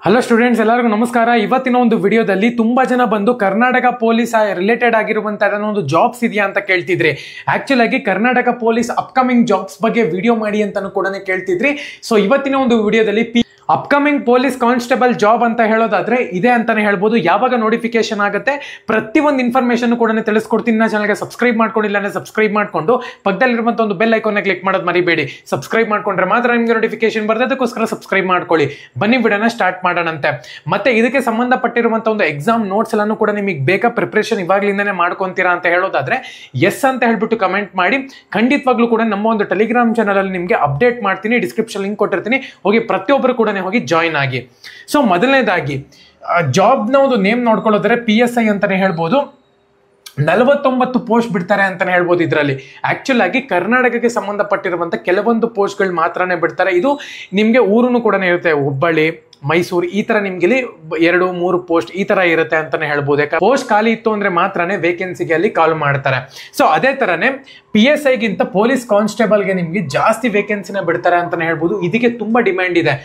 Hello students, ಎಲ್ಲರಿಗೂ ನಮಸ್ಕಾರ. ಇವತ್ತಿನ ಒಂದು ವಿಡಿಯೋದಲ್ಲಿ ತುಂಬಾ ಜನ ಬಂದು ಕರ್ನಾಟಕ ಪೊಲೀಸ್ ರಿಲೇಟೆಡ್ ಆಗಿರುವಂತಹ ಒಂದು ಜಾಬ್ಸ್ ಇದೆಯಾ ಅಂತ ಕೇಳ್ತಿದ್ರಿ. ಆಕ್ಚುಲ್ ಆಗಿ ಕರ್ನಾಟಕ ಪೊಲೀಸ್ ಅಪ್ಕಮಿಂಗ್ ಜಾಬ್ಸ್ ಬಗ್ಗೆ ವಿಡಿಯೋ ಮಾಡಿ ಅಂತಾನು ಕೂಡ ಕೇಳ್ತಿದ್ರಿ. ಸೊ ಇವತ್ತಿನ ಒಂದು ವಿಡಿಯೋದಲ್ಲಿ ಅಪ್ಕಮಿಂಗ್ ಪೊಲೀಸ್ ಕಾನ್ಸ್ಟೇಬಲ್ ಜಾಬ್ ಅಂತ ಹೇಳೋದಾದ್ರೆ ಇದೆ ಅಂತಾನೆ ಹೇಳ್ಬೋದು. ಯಾವಾಗ ನೋಟಿಫಿಕೇಶನ್ ಆಗುತ್ತೆ ಪ್ರತಿಯೊಂದು ಇನ್ಫಾರ್ಮೇಶನ್ ಕೂಡ ತಿಳಿಸ್ಕೊಡ್ತೀನಿ. ನನ್ನ ಚಾನಲ್ಗೆ ಸಬ್ಸ್ಕ್ರೈಬ್ ಮಾಡ್ಕೊಂಡಿಲ್ಲ ಅಂದ್ರೆ ಸಬ್ಸ್ಕ್ರೈಬ್ ಮಾಡ್ಕೊಂಡು ಪಕ್ಕದಲ್ಲಿರುವಂತ ಒಂದು ಬೆಲ್ ಐಕಾನ್ ಕ್ಲಿಕ್ ಮಾಡೋದು ಮರಿಬೇಡಿ. ಸಬ್ಸ್ಕ್ರೈಬ್ ಮಾಡ್ಕೊಂಡ್ರೆ ಮಾತ್ರ ನಿಮಗೆ ನೋಟಿಫಿಕೇಶನ್ ಬರುತ್ತೆ, ಅದಕ್ಕೋಸ್ಕರ ಸಬ್ಸ್ಕ್ರೈಬ್ ಮಾಡ್ಕೊಳ್ಳಿ. ಬನ್ನಿ ವಿಡಿಯೋನ ಸ್ಟಾರ್ಟ್ ಮಾಡೋಣಂತೆ. ಮತ್ತೆ ಇದಕ್ಕೆ ಸಂಬಂಧಪಟ್ಟಿರುವಂತ ಒಂದು ಎಕ್ಸಾಮ್ ನೋಟ್ಸ್ ಎಲ್ಲಾನು ಕೂಡ ನಿಮಗೆ ಬೇಕಾ, ಪ್ರಿಪರೇಷನ್ ಇವಾಗ್ಲಿಂದಾನೆ ಮಾಡ್ಕೊಂತೀರಾ ಅಂತ ಹೇಳೋದಾದ್ರೆ ಎಸ್ ಅಂತ ಹೇಳ್ಬಿಟ್ಟು ಕಮೆಂಟ್ ಮಾಡಿ. ಖಂಡಿತವಾಗ್ಲೂ ಕೂಡ ನಮ್ಮ ಒಂದು ಟೆಲಿಗ್ರಾಮ್ ಚಾನಲ್ ಅಲ್ಲಿ ನಿಮಗೆ ಅಪ್ಡೇಟ್ ಮಾಡ್ತೀನಿ, ಡಿಸ್ಕ್ರಿಪ್ಷನ್ ಲಿಂಕ್ ಕೊಟ್ಟಿರ್ತೀನಿ, ಹೋಗಿ ಪ್ರತಿಯೊಬ್ಬರು ಕೂಡ ಹೋಗಿ ಜಾಯಿನ್ ಆಗಿ. ಸೊ ಮೊದಲನೇದಾಗಿ ಜಾಬ್ನ ಒಂದು ನೇಮ್ ನೋಡ್ಕೊಳ್ಳೋದ್ರೆ PSI ಅಂತಾನೆ ಹೇಳ್ಬೋದು. 49 ಪೋಸ್ಟ್ ಬಿಡ್ತಾರೆ ಅಂತಾನೆ ಹೇಳ್ಬೋದು. ಇದರಲ್ಲಿ ಆಕ್ಚುಲ್ ಆಗಿ ಕರ್ನಾಟಕಕ್ಕೆ ಸಂಬಂಧಪಟ್ಟಿರುವಂತ ಕೆಲವೊಂದು ಪೋಸ್ಟ್ಗಳು ಮಾತ್ರನೇ ಬಿಡ್ತಾರೆ. ಇದು ನಿಮ್ಗೆ ಊರುನು ಕೂಡ ಇರುತ್ತೆ, ಹುಬ್ಬಳ್ಳಿ, ಮೈಸೂರು, ಈ ತರ ನಿಮ್ಗೆ 2-3 ಪೋಸ್ಟ್ ಈ ತರ ಇರುತ್ತೆ ಅಂತಾನೆ ಹೇಳ್ಬೋದು. ಯಾಕಂದ್ರೆ ಪೋಸ್ಟ್ ಖಾಲಿ ಇತ್ತು ಅಂದ್ರೆ ಮಾತ್ರನೇ ವೇಕೆನ್ಸಿಗೆ ಅಲ್ಲಿ ಕಾಲ್ ಮಾಡ್ತಾರೆ. ಸೊ ಅದೇ ತರನೇ PSI ಗಿಂತ ಪೊಲೀಸ್ ಕಾನ್ಸ್ಟೇಬಲ್ಗೆ ನಿಮ್ಗೆ ಜಾಸ್ತಿ ವೇಕೆನ್ಸಿನ ಬಿಡ್ತಾರೆ ಅಂತಾನೆ ಹೇಳ್ಬೋದು. ಇದಕ್ಕೆ ತುಂಬಾ ಡಿಮ್ಯಾಂಡ್ ಇದೆ,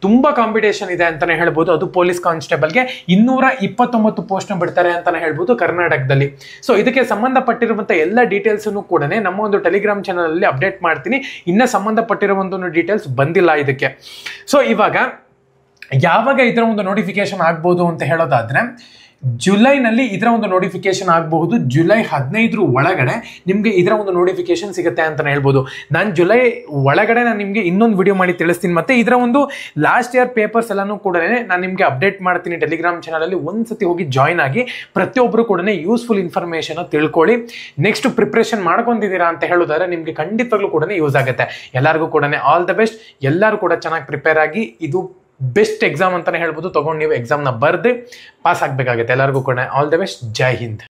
ತುಂಬಾ ಕಾಂಪಿಟೇಷನ್ ಇದೆ ಅಂತಾನೆ ಹೇಳ್ಬೋದು. ಅದು ಪೊಲೀಸ್ ಕಾನ್ಸ್ಟೇಬಲ್ಗೆ 229 ಪೋಸ್ಟ್ ಬಿಡ್ತಾರೆ ಅಂತಾನೆ ಹೇಳ್ಬೋದು ಕರ್ನಾಟಕದಲ್ಲಿ. ಸೊ ಇದಕ್ಕೆ ಸಂಬಂಧಪಟ್ಟಿರುವಂತ ಎಲ್ಲ ಡೀಟೇಲ್ಸ್ ಕೂಡ ನಮ್ಮ ಒಂದು ಟೆಲಿಗ್ರಾಮ್ ಚಾನಲ್ ಅಲ್ಲಿ ಅಪ್ಡೇಟ್ ಮಾಡ್ತೀನಿ. ಇನ್ನ ಸಂಬಂಧಪಟ್ಟಿರುವಂತ ಒಂದು ಡೀಟೇಲ್ಸ್ ಬಂದಿಲ್ಲ ಇದಕ್ಕೆ. ಸೊ ಇವಾಗ ಯಾವಾಗ ಇದರ ಒಂದು ನೋಟಿಫಿಕೇಶನ್ ಆಗ್ಬೋದು ಅಂತ ಹೇಳೋದಾದ್ರೆ ಜುಲೈನಲ್ಲಿ ಇದರ ಒಂದು ನೋಟಿಫಿಕೇಶನ್ ಆಗಬಹುದು. ಜುಲೈ 15 ಒಳಗಡೆ ನಿಮಗೆ ಇದರ ಒಂದು ನೋಟಿಫಿಕೇಶನ್ ಸಿಗುತ್ತೆ ಅಂತಾನೆ ಹೇಳ್ಬೋದು. ನಾನು ಜುಲೈ ಒಳಗಡೆ ನಾನು ನಿಮಗೆ ಇನ್ನೊಂದು ವಿಡಿಯೋ ಮಾಡಿ ತಿಳಿಸ್ತೀನಿ. ಮತ್ತೆ ಇದರ ಒಂದು ಲಾಸ್ಟ್ ಇಯರ್ ಪೇಪರ್ಸ್ ಎಲ್ಲಾನು ಕೂಡ ನಾನು ನಿಮಗೆ ಅಪ್ಡೇಟ್ ಮಾಡ್ತೀನಿ ಟೆಲಿಗ್ರಾಮ್ ಚಾನಲ್ ಅಲ್ಲಿ. ಒಂದ್ಸತಿ ಹೋಗಿ ಜಾಯಿನ್ ಆಗಿ ಪ್ರತಿಯೊಬ್ಬರು ಕೂಡ ಯೂಸ್ಫುಲ್ ಇನ್ಫಾರ್ಮೇಶನ್ ತಿಳ್ಕೊಳ್ಳಿ. ನೆಕ್ಸ್ಟ್ ಪ್ರಿಪ್ರೇಷನ್ ಮಾಡ್ಕೊಂಡಿದ್ದೀರಾ ಅಂತ ಹೇಳೋದಾದ್ರೆ ನಿಮಗೆ ಖಂಡಿತವಾಗ್ಲೂ ಕೂಡ ಯೂಸ್ ಆಗುತ್ತೆ. ಎಲ್ಲರಿಗೂ ಕೂಡ ಆಲ್ ದ ಬೆಸ್ಟ್. ಎಲ್ಲರೂ ಕೂಡ ಚೆನ್ನಾಗಿ ಪ್ರಿಪೇರ್ ಆಗಿ, ಇದು ಬೆಸ್ಟ್ ಎಕ್ಸಾಮ್ ಅಂತಾನೆ ಹೇಳ್ಬೋದು. ತಗೊಂಡು ನೀವು ಎಕ್ಸಾಮ್ನ ಬರ್ದು ಪಾಸ್ ಆಗಬೇಕಾಗುತ್ತೆ. ಎಲ್ಲರಿಗೂ ಕೂಡ all the best. Jai Hind.